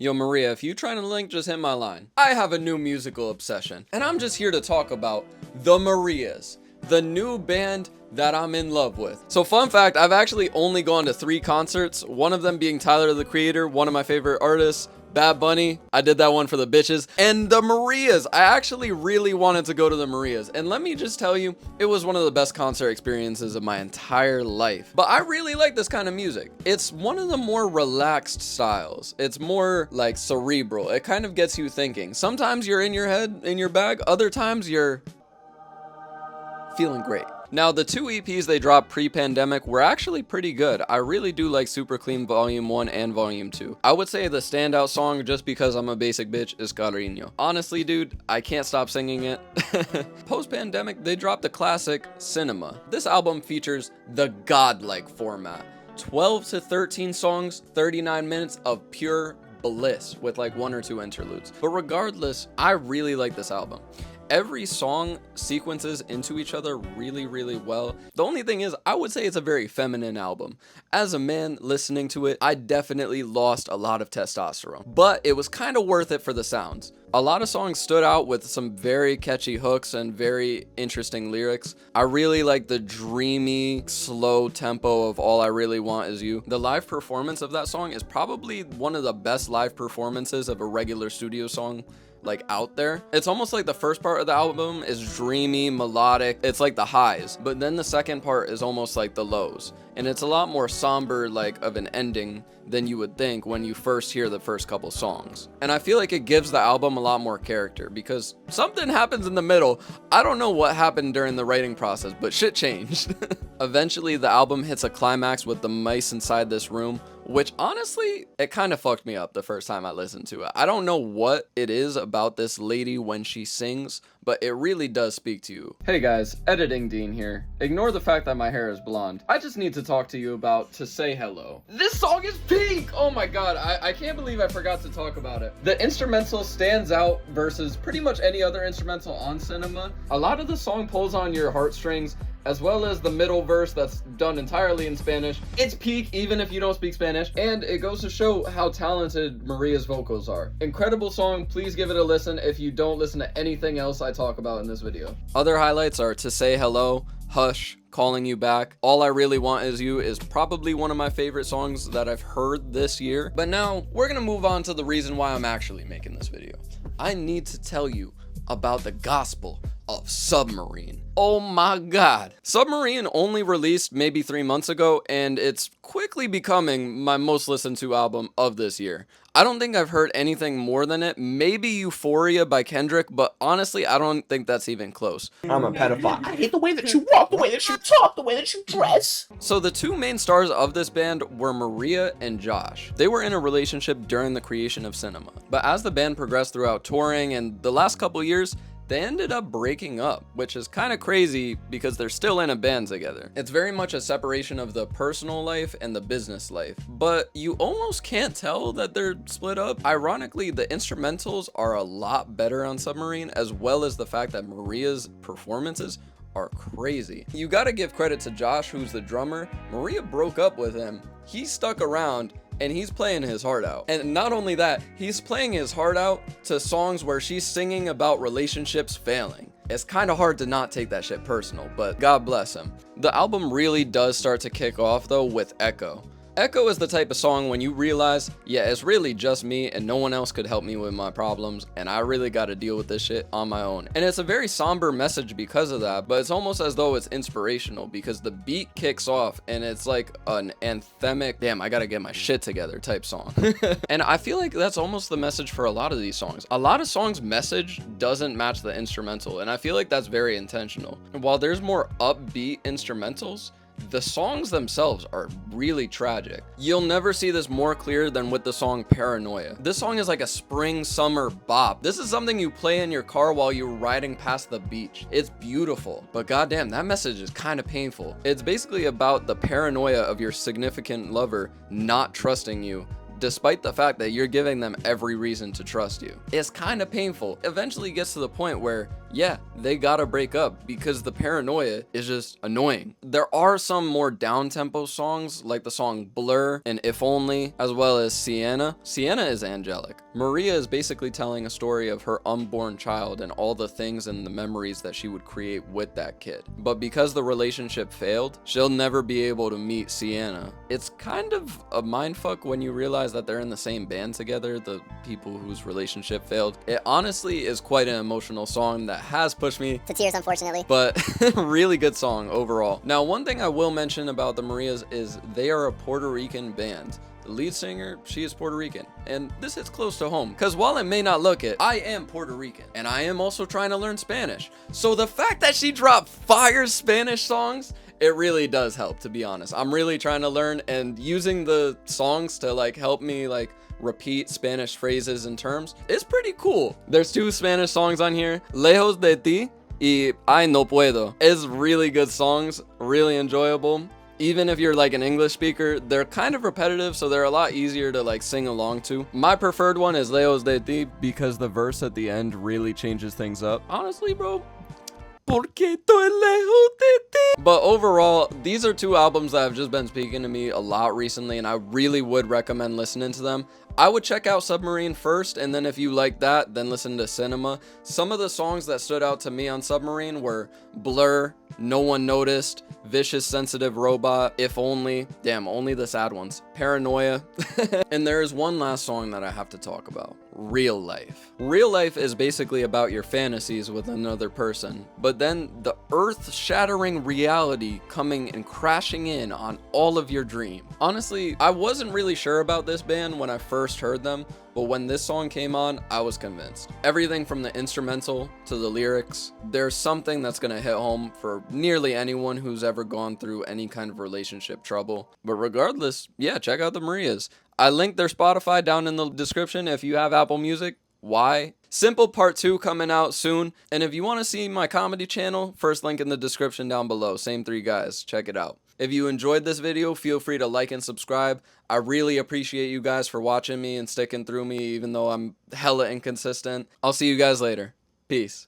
Yo, Maria, if you trying to link, just hit my line. I have a new musical obsession, and I'm just here to talk about the Marías, the new band that I'm in love with. So fun fact, I've actually only gone to 3 concerts, one of them being Tyler, the Creator, one of my favorite artists, Bad Bunny. I did that one for the bitches. And the Marías. I actually really wanted to go to the Marías. And let me just tell you, it was one of the best concert experiences of my entire life. But I really like this kind of music. It's one of the more relaxed styles. It's more like cerebral. It kind of gets you thinking. Sometimes you're in your head, in your bag. Other times you're feeling great. Now, the 2 EPs they dropped pre-pandemic were actually pretty good. I really do like Super Clean Volume 1 and Volume 2. I would say the standout song, just because I'm a basic bitch, is Cariño. Honestly, dude, I can't stop singing it. Post-pandemic, they dropped the classic Cinema. This album features the godlike format. 12 to 13 songs, 39 minutes of pure bliss with like 1 or 2 interludes. But regardless, I really like this album. Every song sequences into each other really, really well. The only thing is, I would say it's a very feminine album. As a man listening to it, I definitely lost a lot of testosterone, but it was kind of worth it for the sounds. A lot of songs stood out with some very catchy hooks and very interesting lyrics. I really like the dreamy, slow tempo of All I Really Want Is You. The live performance of that song is probably one of the best live performances of a regular studio song like out there. It's almost like the first part of the album is dreamy, melodic. It's like the highs, but then the second part is almost like the lows. And it's a lot more somber like of an ending than you would think when you first hear the first couple songs. And I feel like it gives the album a lot more character because something happens in the middle. I don't know what happened during the writing process, but shit changed. Eventually the album hits a climax with the mice inside this room, which honestly, it kind of fucked me up the first time I listened to it. I don't know what it is about this lady when she sings, but it really does speak to you. Hey guys, Editing Dean here. Ignore the fact that my hair is blonde. I just need to talk to you about To Say Hello. This song is peak! Oh my god, I can't believe I forgot to talk about it. The instrumental stands out versus pretty much any other instrumental on Cinema. A lot of the song pulls on your heartstrings, as well as the middle verse that's done entirely in Spanish. It's peak even if you don't speak Spanish, and it goes to show how talented Maria's vocals are. Incredible song, please give it a listen if you don't listen to anything else I talk about in this video. Other highlights are To Say Hello, Hush, Calling You Back. All I Really Want Is You is probably one of my favorite songs that I've heard this year. But now we're gonna move on to the reason why I'm actually making this video. I need to tell you about the gospel of Submarine. Oh my god. Submarine only released maybe 3 months ago, and it's quickly becoming my most listened to album of this year. I don't think I've heard anything more than it. Maybe Euphoria by Kendrick, but honestly, I don't think that's even close. I'm a pedophile. I hate the way that you walk, the way that you talk, the way that you dress. So the 2 main stars of this band were Maria and Josh. They were in a relationship during the creation of Cinema. But as the band progressed throughout touring and the last couple years, they ended up breaking up, which is kind of crazy because they're still in a band together. It's very much a separation of the personal life and the business life, but you almost can't tell that they're split up. Ironically, the instrumentals are a lot better on Submarine, as well as the fact that Maria's performances are crazy. You gotta give credit to Josh, who's the drummer. Maria broke up with him. He stuck around and he's playing his heart out. And not only that, he's playing his heart out to songs where she's singing about relationships failing. It's kind of hard to not take that shit personal, but God bless him. The album really does start to kick off though with Echo. Echo is the type of song when you realize, yeah, it's really just me and no one else could help me with my problems, and I really got to deal with this shit on my own. And it's a very somber message because of that, but it's almost as though it's inspirational because the beat kicks off and it's like an anthemic, damn, I gotta get my shit together type song. And I feel like that's almost the message for a lot of these songs. A lot of songs' message doesn't match the instrumental, and I feel like that's very intentional. And while there's more upbeat instrumentals, the songs themselves are really tragic. You'll never see this more clear than with the song Paranoia. This song is like a spring summer bop. This is something you play in your car while you're riding past the beach. It's beautiful, but goddamn, that message is kind of painful. It's basically about the paranoia of your significant lover not trusting you, despite the fact that you're giving them every reason to trust you. It's kind of painful. Eventually gets to the point where yeah, they gotta break up because the paranoia is just annoying. There are some more down-tempo songs like the song Blur and If Only, as well as Sienna. Sienna is angelic. Maria is basically telling a story of her unborn child and all the things and the memories that she would create with that kid. But because the relationship failed, she'll never be able to meet Sienna. It's kind of a mindfuck when you realize that they're in the same band together, the people whose relationship failed. It honestly is quite an emotional song that has pushed me to tears, unfortunately. but really good song overall. Now, one thing I will mention about the Marias is they are a Puerto Rican band. The lead singer, she is Puerto Rican, and this hits close to home because while it may not look it, I am Puerto Rican and I am also trying to learn Spanish. So the fact that she dropped fire Spanish songs, it really does help, to be honest. I'm really trying to learn, and using the songs to like help me like repeat Spanish phrases and terms is pretty cool. There's 2 Spanish songs on here, Lejos de Ti y Ay No Puedo. It's really good songs, really enjoyable. Even if you're like an English speaker, they're kind of repetitive, so they're a lot easier to like sing along to. My preferred one is Lejos de Ti because the verse at the end really changes things up. Honestly, bro, porque estoy lejos de ti. But overall, these are 2 albums that have just been speaking to me a lot recently, and I really would recommend listening to them. I would check out Submarine first, and then if you like that, then listen to Cinema. Some of the songs that stood out to me on Submarine were Blur, No One Noticed, Vicious Sensitive Robot, If Only, damn, only the sad ones, Paranoia. And there is one last song that I have to talk about, Real Life. Real Life is basically about your fantasies with another person, but then the earth-shattering reality coming and crashing in on all of your dream. Honestly, I wasn't really sure about this band when I first heard them, but when this song came on, I was convinced. Everything from the instrumental to the lyrics, there's something that's gonna hit home for nearly anyone who's ever gone through any kind of relationship trouble. But regardless, yeah, check out the Marias. I linked their Spotify down in the description if you have Apple Music. Why? Simple Part 2 coming out soon. And if you want to see my comedy channel, first link in the description down below. Same 3 guys. Check it out. If you enjoyed this video, feel free to like and subscribe. I really appreciate you guys for watching me and sticking through me even though I'm hella inconsistent. I'll see you guys later. Peace.